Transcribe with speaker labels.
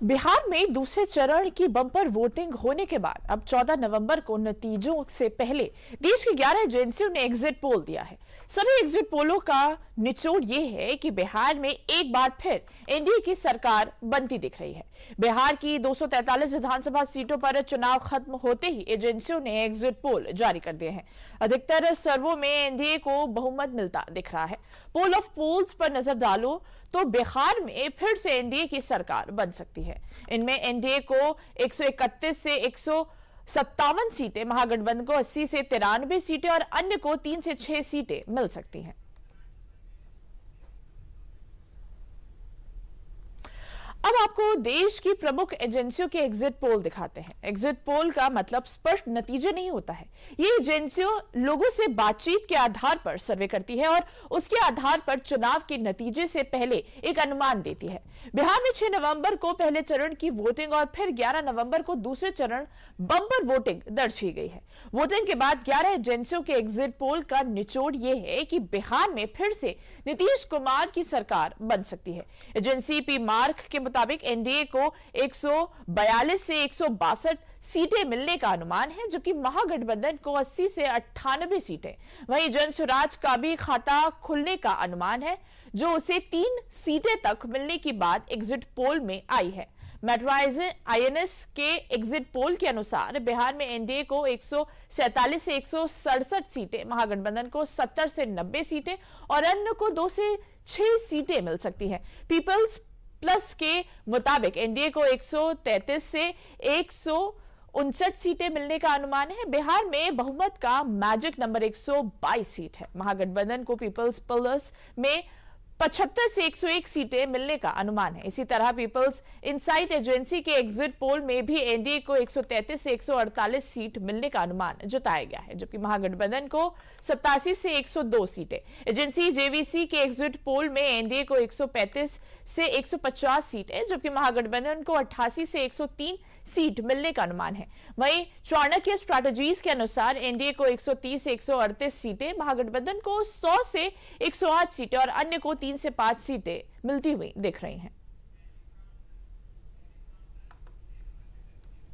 Speaker 1: बिहार में दूसरे चरण की बम्पर वोटिंग होने के बाद अब 14 नवंबर को नतीजों से पहले देश की 11 एजेंसियों ने एग्जिट पोल दिया है। सभी एग्जिट पोलों का निचोड़ ये है कि बिहार में एक बार फिर एनडीए की सरकार बनती दिख रही है। बिहार की 243 विधानसभा सीटों पर चुनाव खत्म होते ही एजेंसियों ने एग्जिट पोल जारी कर दिए हैं। अधिकतर सर्वों में एनडीए को बहुमत मिलता दिख रहा है। पोल ऑफ पोल्स पर नजर डालो तो बिहार में फिर से एनडीए की सरकार बन सकती है। इनमें एनडीए को 131 से 157 सीटें, महागठबंधन को 80 से 93 सीटें और अन्य को 3 से 6 सीटें मिल सकती हैं। अब आपको देश की प्रमुख एजेंसियों के एग्जिट पोल दिखाते हैं। एग्जिट पोल का मतलब स्पष्ट नतीजे नहीं होता है। ये एजेंसियों लोगों से बातचीत के आधार पर सर्वे करती है और उसके आधार पर चुनाव के नतीजे से पहले एक अनुमान देती है। बिहार में 6 नवंबर को पहले चरण की वोटिंग और फिर 11 नवंबर को दूसरे चरण बम्पर वोटिंग दर्ज की गई है। वोटिंग के बाद 11 एजेंसियों के एग्जिट पोल का निचोड़ यह है कि बिहार में फिर से नीतीश कुमार की सरकार बन सकती है। एजेंसी पी मार्क के मुताबिक एनडीए को 142 से 162 सीटें मिलने का अनुमान है, जबकि महागठबंधन को 80 से 98 सीटें। वहीं जनसुराज का भी खाता खुलने का अनुमान है, जो उसे 3 सीटें तक मिलने की बात एग्जिट पोल में आई है। INS के एग्जिट पोल के अनुसार बिहार में एनडीए को 147 से 167 सीटें, महागठबंधन को 70 से 90 सीटें और अन्य को 2 से 6 सीटें मिल सकती हैं। पीपल्स प्लस के मुताबिक एनडीए को 133 से 159 सीटें मिलने का अनुमान है। बिहार में बहुमत का मैजिक नंबर 122 सीट है। महागठबंधन को पीपल्स प्लस में 75 से 101 सीटें मिलने का अनुमान है। इसी तरह पीपल्स इनसाइट एजेंसी के एग्जिट पोल में भी एनडीए को 133 से 148 सीट मिलने का अनुमान जताया गया है, जबकि महागठबंधन को 87 से 102 सीटें। एजेंसी जेवीसी के एग्जिट पोल में एनडीए को 135 से 150 सीटें, जबकि महागठबंधन को 88 से 103 सीट मिलने का अनुमान है। वहीं चाणक्य स्ट्रैटेजीज के अनुसार एनडीए को 130 से 138 सीटें, महागठबंधन को 100 से 108 सीटें और अन्य को 3 से 5 सीटें मिलती हुई दिख रही हैं।